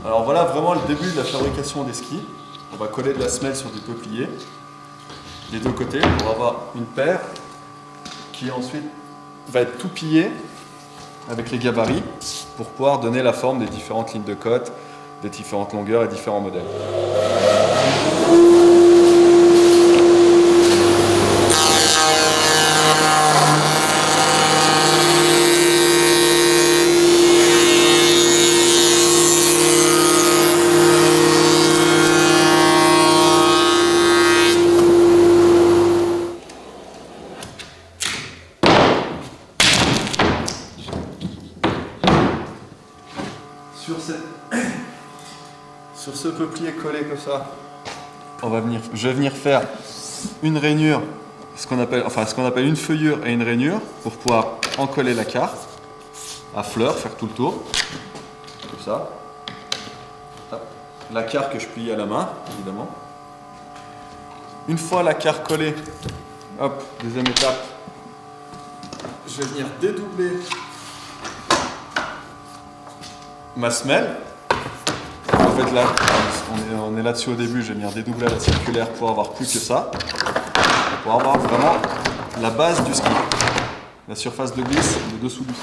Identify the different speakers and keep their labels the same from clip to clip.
Speaker 1: Alors voilà vraiment le début de la fabrication des skis. On va coller de la semelle sur du peuplier des deux côtés pour avoir une paire qui ensuite va être tout pillée avec les gabarits pour pouvoir donner la forme des différentes lignes de côte, des différentes longueurs et différents modèles. Sur ce peuplier collé comme ça, je vais venir faire une rainure, ce qu'on appelle une feuillure et une rainure pour pouvoir encoller la carte à fleurs, faire tout le tour, comme ça. La carte que je plie à la main, évidemment. Une fois la carte collée, hop, deuxième étape, je vais venir dédoubler ma semelle. En fait là, on est là-dessus au début, je vais venir dédoubler à la circulaire pour avoir plus que ça. Pour avoir vraiment la base du ski. La surface de glisse, le dessous du ski.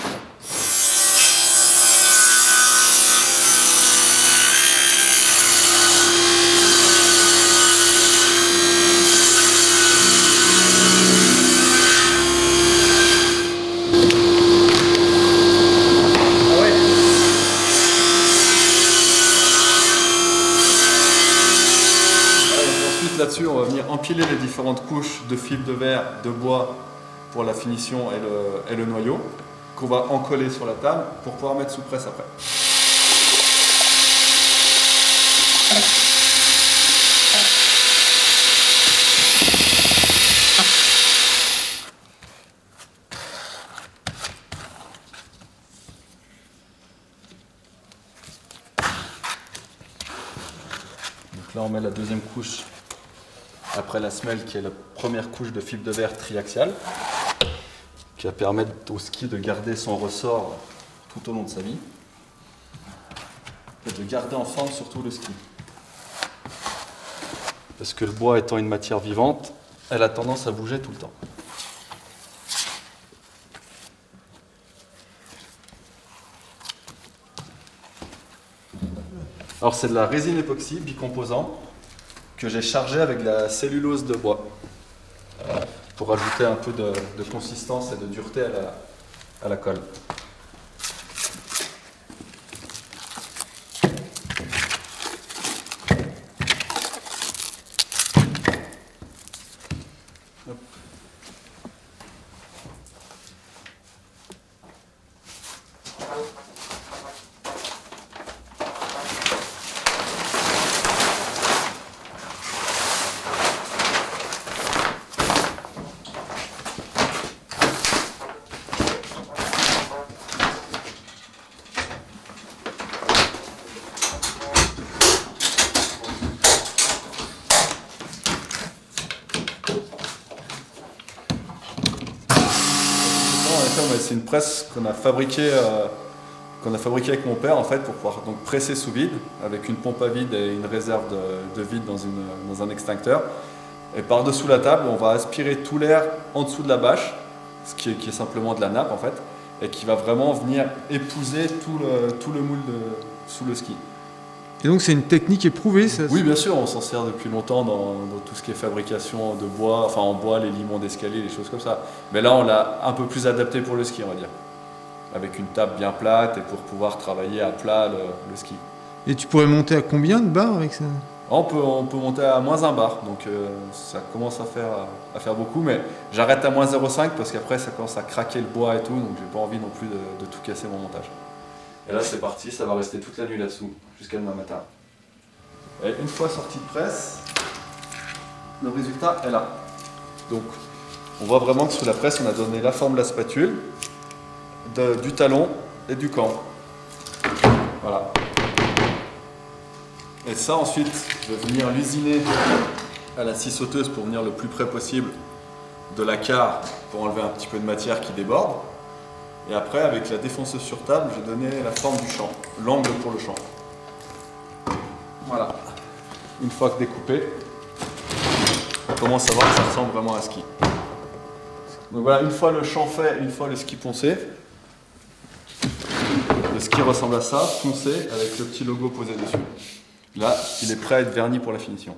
Speaker 1: Là-dessus, on va venir empiler les différentes couches de fibres de verre, de bois pour la finition et le noyau qu'on va encoller sur la table pour pouvoir mettre sous presse après. Donc là, on met la deuxième couche après la semelle qui est la première couche de fibre de verre triaxiale qui va permettre au ski de garder son ressort tout au long de sa vie et de garder en forme surtout le ski. Parce que le bois étant une matière vivante, elle a tendance à bouger tout le temps. Alors c'est de la résine époxy bicomposant que j'ai chargé avec de la cellulose de bois pour ajouter un peu de consistance et de dureté à la colle. C'est une presse qu'on a fabriquée avec mon père en fait pour pouvoir donc presser sous vide avec une pompe à vide et une réserve de vide dans un extincteur. Et par-dessous la table, on va aspirer tout l'air en dessous de la bâche, qui est simplement de la nappe en fait, et qui va vraiment venir épouser tout le moule sous le ski.
Speaker 2: Et donc c'est une technique éprouvée ça?
Speaker 1: Oui bien sûr, on s'en sert depuis longtemps dans tout ce qui est fabrication de bois, enfin en bois, les limons d'escalier, les choses comme ça. Mais là on l'a un peu plus adapté pour le ski on va dire. Avec une table bien plate et pour pouvoir travailler à plat le ski.
Speaker 2: Et tu pourrais monter à combien de bars avec ça?
Speaker 1: On peut monter à moins 1 bar, donc ça commence à faire beaucoup, mais j'arrête à moins 0,5 parce qu'après ça commence à craquer le bois et tout, donc j'ai pas envie non plus de tout casser mon montage. Et là c'est parti, ça va rester toute la nuit là-dessous, jusqu'à demain matin. Et une fois sorti de presse, le résultat est là. Donc on voit vraiment que sous la presse on a donné la forme de la spatule, du talon et du camp. Voilà. Et ça ensuite, je vais venir l'usiner à la scie sauteuse pour venir le plus près possible de la carre pour enlever un petit peu de matière qui déborde. Et après, avec la défonceuse sur table, j'ai donné la forme du champ, l'angle pour le champ. Voilà. Une fois que découpé, on commence à voir que ça ressemble vraiment à un ski. Donc voilà, une fois le champ fait, une fois le ski poncé, le ski ressemble à ça, foncé, avec le petit logo posé dessus. Là, il est prêt à être verni pour la finition.